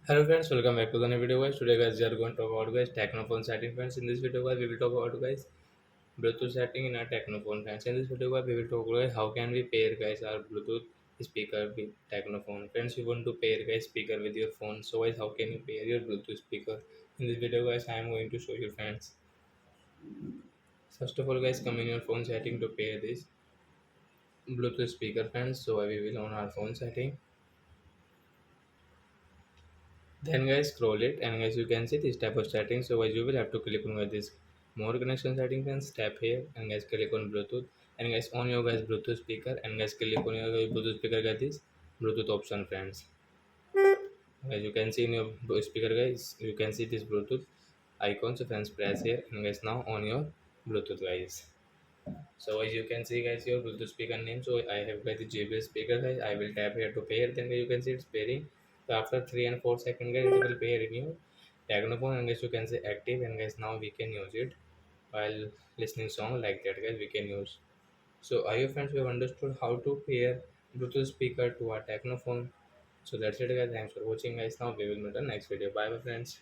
Hello friends, welcome back to the new video guys. Today guys we are going to talk about guys technophone setting friends. In this video guys we will talk about guys Bluetooth setting in our technophone friends. In this video guys we will talk about how can we pair guys our Bluetooth speaker with technophone. Friends, you want to pair guys speaker with your phone. So guys how can you pair your Bluetooth speaker? In this video guys I am going to show you friends. First of all guys come in your phone setting to pair this Bluetooth speaker friends. So we will on our phone setting. Then guys scroll it and guys you can see this type of settings. So guys you will have to click on this more connection settings and tap here and guys click on Bluetooth and guys on your guys Bluetooth speaker and guys click on your Bluetooth speaker get this Bluetooth option friends. As you can see in your speaker guys you can see this Bluetooth icon. So friends press here and guys now on your Bluetooth guys. So as you can see guys your Bluetooth speaker name. So I have got the JBL speaker guys. I will tap here to pair. Then you can see it's pairing. So after 3 and 4 seconds guys it will pair in your Technophone and guys you can say active and guys now we can use it while listening song like that guys we can use. So are you friends we have understood how to pair Bluetooth speaker to our Technophone. So that's it guys. Thanks for watching guys. Now we will meet in the next video. Bye bye friends.